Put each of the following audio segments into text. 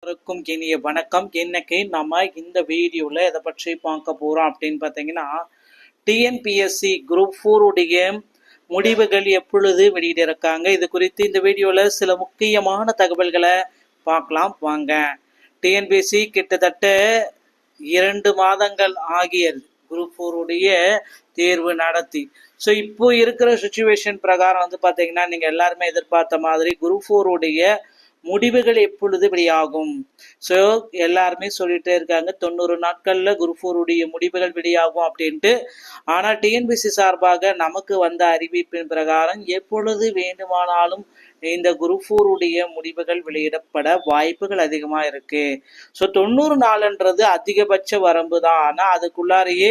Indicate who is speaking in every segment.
Speaker 1: அனைவருக்கும் இனிய வணக்கம். இன்னைக்கு நம்ம இந்த வீடியோவில் எதை பற்றி பார்க்க போகிறோம் அப்படின்னு பார்த்தீங்கன்னா, டிஎன்பிஎஸ்சி குரூப் 4 உடைய முடிவுகள் எப்பொழுது வெளியிட்டிருக்காங்க, இது குறித்து இந்த வீடியோவில் சில முக்கியமான தகவல்களை பார்க்கலாம் வாங்க. டிஎன்பிஎஸ்சி கிட்டத்தட்ட 2 மாதங்கள் ஆகியது குரூப் 4 உடைய தேர்வு நடத்தி. ஸோ இப்போ இருக்கிற சுச்சுவேஷன் பிரகாரம் வந்து பார்த்தீங்கன்னா, நீங்கள் எல்லாருமே எதிர்பார்த்த மாதிரி குரூப் 4 உடைய முடிவுகள் எப்பொழுது வெளியாகும். ஸோ எல்லாருமே சொல்லிட்டே இருக்காங்க 90 நாட்கள்ல குரூப் 4 உடைய முடிவுகள் வெளியாகும் அப்படின்ட்டு. ஆனால் டிஎன்பிஎஸ்சி சார்பாக நமக்கு வந்த அறிவிப்பின் பிரகாரம் எப்பொழுது வேண்டுமானாலும் இந்த குரூப் 4 உடைய முடிவுகள் வெளியிடப்பட வாய்ப்புகள் அதிகமாக இருக்கு. ஸோ 90 நாள்ன்றது அதிகபட்ச வரம்பு தான். ஆனால் அதுக்குள்ளாரையே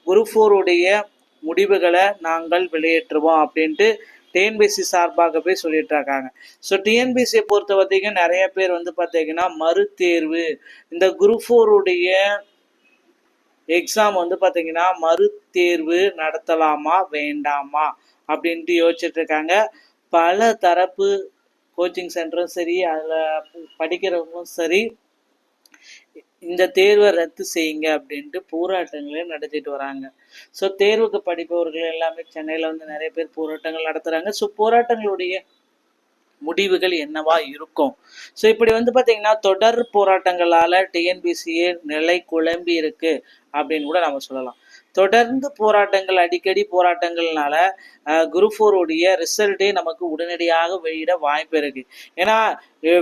Speaker 1: குரூப் 4 உடைய முடிவுகளை நாங்கள் வெளியேற்றுவோம் அப்படின்ட்டு டிஎன்பிஎஸ்சி சார்பாகவே சொல்லிட்டு இருக்காங்க. ஸோ டிஎன்பிஎஸ்சியை பொறுத்த வரைக்கும் நிறைய பேர் வந்து பார்த்தீங்கன்னா மறுதேர்வு, இந்த குரூப் 4 உடைய எக்ஸாம் வந்து பார்த்தீங்கன்னா மறுதேர்வு நடத்தலாமா வேண்டாமா அப்படின்ட்டு யோசிச்சுட்டு இருக்காங்க. பல தரப்பு கோச்சிங் சென்டரும் சரி, அதில் படிக்கிறவங்களும் சரி, இந்த தேர்வை ரத்து செய்யுங்க அப்படின்ட்டு போராட்டங்களே நடத்திட்டு வராங்க. ஸோ தேர்வுக்கு படிப்பவர்கள் எல்லாமே சென்னையில் வந்து நிறைய பேர் போராட்டங்கள் நடத்துகிறாங்க. ஸோ போராட்டங்களுடைய முடிவுகள் என்னவா இருக்கும்? ஸோ இப்படி வந்து பார்த்தீங்கன்னா தொடர் போராட்டங்களால் டிஎன்பிஎஸ்சியே நிலை குழம்பி இருக்கு அப்படின்னு கூட நம்ம சொல்லலாம். தொடர்ந்து போராட்டங்கள், அடிக்கடி போராட்டங்கள்னால குரூப் 4 உடைய ரிசல்ட்டே நமக்கு உடனடியாக வெளியிட வாய்ப்பு இருக்கு. ஏன்னா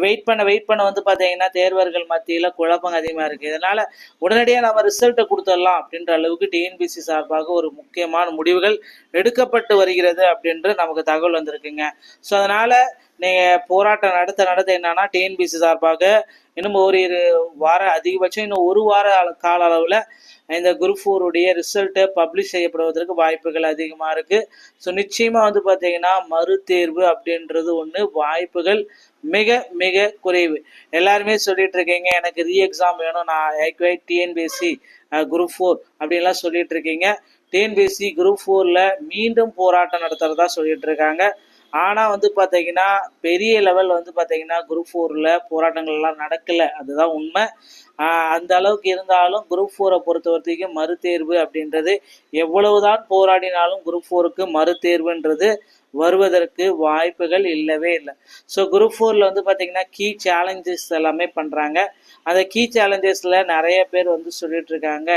Speaker 1: வெயிட் பண்ண வந்து பார்த்தீங்கன்னா தேர்வர்கள் மத்தியில் குழப்பம் அதிகமாக இருக்குது. இதனால் உடனடியாக நம்ம ரிசல்ட்டை கொடுத்துடலாம் அப்படின்ற அளவுக்கு டிஎன்பிஎஸ்சி சார்பாக ஒரு முக்கியமான முடிவுகள் எடுக்கப்பட்டு வருகிறது அப்படின்ற நமக்கு தகவல் வந்திருக்குங்க. ஸோ அதனால் நீங்கள் போராட்டம் நடத்த என்னன்னா டிஎன்பிஎஸ்சி சார்பாக இன்னும் ஒரு வாரம், அதிகபட்சம் இன்னும் ஒரு வார கால அளவில் இந்த குரூப் 4 உடைய ரிசல்ட்டை பப்ளிஷ் செய்யப்படுவதற்கு வாய்ப்புகள் அதிகமாக இருக்குது. ஸோ நிச்சயமாக வந்து பார்த்தீங்கன்னா மறுதேர்வு அப்படின்றது ஒன்று வாய்ப்புகள் மிக மிக குறைவு. எல்லாருமே சொல்லிட்டு இருக்கீங்க எனக்கு ரீ எக்ஸாம் வேணும், நான் டிஎன்பிஎஸ்சி குரூப் 4 அப்படின்லாம் சொல்லிட்டு இருக்கீங்க. டிஎன்பிஎஸ்சி குரூப் 4ல மீண்டும் போராட்டம் நடத்துறதா சொல்லிட்டு இருக்காங்க. ஆனால் வந்து பார்த்தீங்கன்னா பெரிய லெவல் வந்து பார்த்தீங்கன்னா குரூப் 4ல போராட்டங்கள்லாம் நடக்கலை, அதுதான் உண்மை. அந்த அளவுக்கு இருந்தாலும் குரூப் 4 பொறுத்த வரைக்கும் மறுதேர்வு அப்படின்றது எவ்வளவுதான் போராடினாலும் குரூப் 4க்கு மறுதேர்வுன்றது வருவதற்கு வாய்ப்புகள் இல்லவே இல்லை. ஸோ குரூப் 4ல வந்து பார்த்தீங்கன்னா கீ சேலஞ்சஸ் எல்லாமே பண்ணுறாங்க. அந்த கீ சேலஞ்சஸில் நிறைய பேர் வந்து சொல்லிட்டு இருக்காங்க,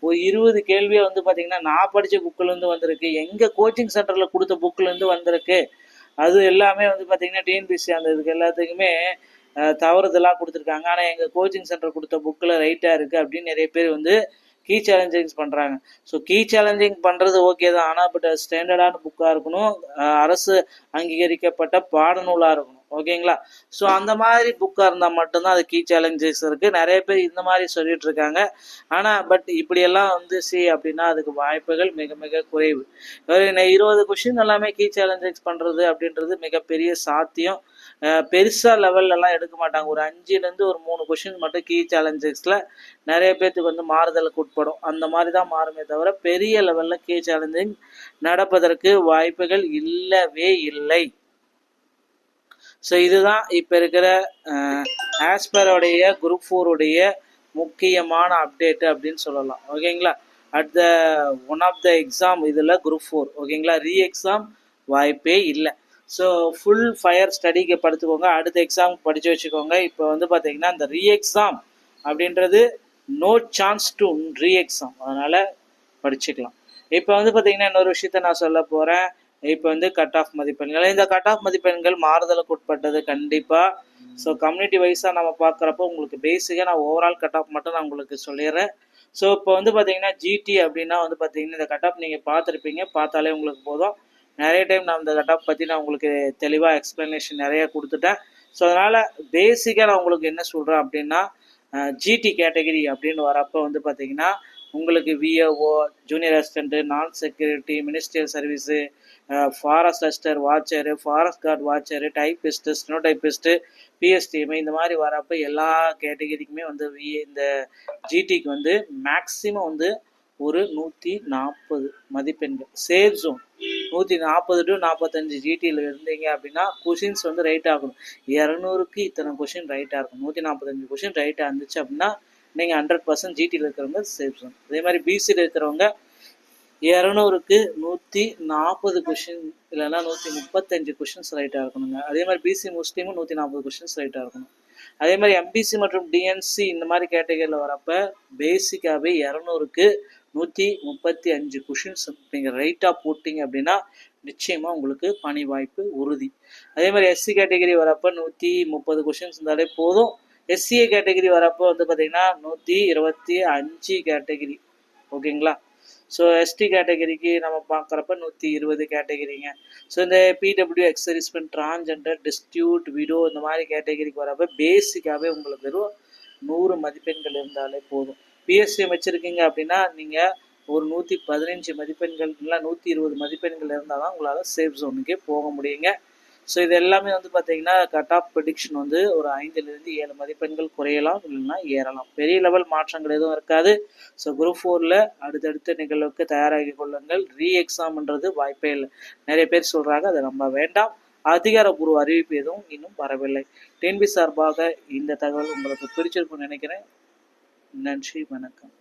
Speaker 1: ஒரு 20 கேள்வியை வந்து பார்த்தீங்கன்னா நான் படித்த புக்கிலேருந்து வந்திருக்கு, எங்கள் கோச்சிங் சென்டரில் கொடுத்த புக்கிலேருந்து வந்திருக்கு. அது எல்லாமே வந்து பார்த்தீங்கன்னா டிஎன்பிஎஸ்சி அந்த இதுக்கு எல்லாத்துக்குமே தவறுதலாக கொடுத்துருக்காங்க. ஆனால் எங்கள் கோச்சிங் சென்டர் கொடுத்த புக்கில் ரைட்டாக இருக்குது அப்படின்னு நிறைய பேர் வந்து கீ சேலஞ்சிங்ஸ் பண்ணுறாங்க. ஸோ கீ சேலஞ்சிங் பண்ணுறது ஓகே தான், ஆனால் பட் ஸ்டாண்டர்டான புக்காக இருக்கணும், அரசு அங்கீகரிக்கப்பட்ட பாடநூலாக இருக்கணும், ஓகேங்களா? ஸோ அந்த மாதிரி புக்காக இருந்தால் மட்டும்தான் அது கீ சேலஞ்சஸ் இருக்குது. நிறைய பேர் இந்த மாதிரி சொல்லிட்டு இருக்காங்க. ஆனால் பட் இப்படியெல்லாம் வந்து அப்படின்னா அதுக்கு வாய்ப்புகள் மிக மிக குறைவு. 20 கொஷின் எல்லாமே கீ சேலஞ்சஸ் பண்ணுறது அப்படின்றது மிகப்பெரிய சாத்தியம். பெருசாக லெவல்லலாம் எடுக்க மாட்டாங்க. ஒரு 5லேருந்து ஒரு 3 கொஷின் மட்டும் கீ சேலஞ்சஸில் நிறைய பேர்த்துக்கு வந்து மாறுதலுக்கு உட்படும். அந்த மாதிரி தான் மாறுமே தவிர பெரிய லெவலில் கீ சேலஞ்சிங் நடப்பதற்கு வாய்ப்புகள் இல்லவே இல்லை. ஸோ இதுதான் இப்போ இருக்கிற ஆஸ்பரோடைய குரூப் 4 உடைய முக்கியமான அப்டேட்டு அப்படின்னு சொல்லலாம், ஓகேங்களா? At the one of the exam இதில் குரூப் 4, ஓகேங்களா? ரீ எக்ஸாம் வாய்ப்பே இல்லை. ஸோ ஃபுல் ஃபயர் ஸ்டடிக்கு படுத்துக்கோங்க, அடுத்த எக்ஸாம் படித்து வச்சுக்கோங்க. இப்போ வந்து பார்த்தீங்கன்னா இந்த ரீ எக்ஸாம் அப்படின்றது no chance to re exam, அதனால் படிச்சுக்கலாம். இப்போ வந்து பார்த்தீங்கன்னா இன்னொரு விஷயத்த நான் சொல்ல போகிறேன். இப்போ வந்து கட் ஆஃப் மதிப்பெண்கள், இந்த கட் ஆஃப் மதிப்பெண்கள் மாறுதலுக்கு உட்பட்டது கண்டிப்பாக. ஸோ கம்யூனிட்டி வைஸாக நம்ம பார்க்குறப்போ உங்களுக்கு பேசிக்காக நான் ஓவரால் கட் ஆஃப் மட்டும் நான் உங்களுக்கு சொல்லிடுறேன். ஸோ இப்போ வந்து பார்த்தீங்கன்னா ஜிடி அப்படின்னா வந்து பார்த்தீங்கன்னா இந்த கட் ஆஃப் நீங்கள் பார்த்துருப்பீங்க, பார்த்தாலே உங்களுக்கு போதும். நிறைய டைம் நான் இந்த கட் ஆஃப் பற்றி நான் உங்களுக்கு தெளிவாக எக்ஸ்ப்ளனேஷன் நிறைய கொடுத்துட்டேன். ஸோ அதனால் பேசிக்காக நான் உங்களுக்கு என்ன சொல்கிறேன் அப்படின்னா, ஜிடி கேட்டகரி அப்படின்னு வரப்போ வந்து பார்த்தீங்கன்னா உங்களுக்கு விஏஓ, ஜூனியர் அசிஸ்டண்ட்டு, நான் security, ministerial service, forest assister வாட்சரு, forest card வாட்சரு, typist, snow typist, PSTM, இந்த மாதிரி வரப்போ எல்லா கேட்டகரிக்குமே வந்து இந்த ஜிடிக்கு வந்து மேக்ஸிமம் வந்து ஒரு 140 மதிப்பெண்கள் சேஃப் ஜோன், 140 to 45 ஜிடியில் இருந்தீங்க அப்படின்னா கொஷின்ஸ் வந்து ரைட்டாக இருக்கணும். 200க்கு இத்தனை கொஷின் ரைட்டாக இருக்கும். 145 கொஷின் ரைட்டாக இருந்துச்சு அப்படின்னா நீங்கள் 100% ஜிடியில் இருக்கிறவங்க சேஃப் ஜோன். அதே மாதிரி பிசியில் இருக்கிறவங்க 200க்கு 140 கொஷின் இல்லைன்னா 135 கொஷின்ஸ் ரைட்டாக இருக்கணுங்க. அதே மாதிரி பிசி முஸ்லீமும் 140 கொஷின்ஸ் ரைட்டாக இருக்கணும். அதே மாதிரி எம்பிசி மற்றும் டிஎன்சி இந்த மாதிரி கேட்டகரியில் வரப்ப பேசிக்காகவே 200க்கு 135 கொஷின்ஸ் நீங்கள் ரைட்டாக போட்டிங்க அப்படின்னா நிச்சயமாக உங்களுக்கு பணி வாய்ப்பு உறுதி. அதே மாதிரி எஸ்சி கேட்டகரி வரப்போ 130 கொஷின்ஸ் இருந்தாலே போதும். எஸ்சிஏ கேட்டகரி வரப்போ வந்து பார்த்தீங்கன்னா 125 கேட்டகரி. ஓகேங்களா? ஸோ எஸ்டி கேட்டகரிக்கு நம்ம பார்க்குறப்ப 120 கேட்டகரிங்க. ஸோ இந்த பிடபிள்யூ எக்ஸர்விஸ்மென் டிரான்ஜெண்டர் டிஸ்டியூட் விடோ இந்த மாதிரி கேட்டகரிக்கு வரப்போ பேசிக்காகவே உங்களுக்கு வெறும் 100 மதிப்பெண்கள் இருந்தாலே போதும். பிஎஸ்சிஎம் வச்சுருக்கீங்க அப்படின்னா நீங்கள் ஒரு 115 மதிப்பெண்கள் இல்லை 120 மதிப்பெண்கள் இருந்தால் தான் உங்களால் சேஃப் ஜோனுக்கே போக முடியுங்க. ஸோ இது எல்லாமே வந்து பார்த்தீங்கன்னா கட் ஆஃப் ப்ரெடிக்ஷன் வந்து ஒரு 5லிருந்து 7 மதிப்பெண்கள் குறையலாம் இல்லைன்னா ஏறலாம். பெரிய லெவல் மாற்றங்கள் எதுவும் இருக்காது. ஸோ குரூப் 4ல் அடுத்தடுத்த நிகழ்வுக்கு தயாராகி கொள்ளுங்கள். எக்ஸாம்ன்றது வாய்ப்பே இல்லை. நிறைய பேர் சொல்கிறாங்க, அதை நம்ப வேண்டாம். அதிகாரப்பூர்வ அறிவிப்பு எதுவும் இன்னும் வரவில்லை. டிஎன்பி சார்பாக இந்த தகவல் உங்களுக்கு பிடிச்சிருக்கும்னு நினைக்கிறேன். நன்றி, வணக்கம்.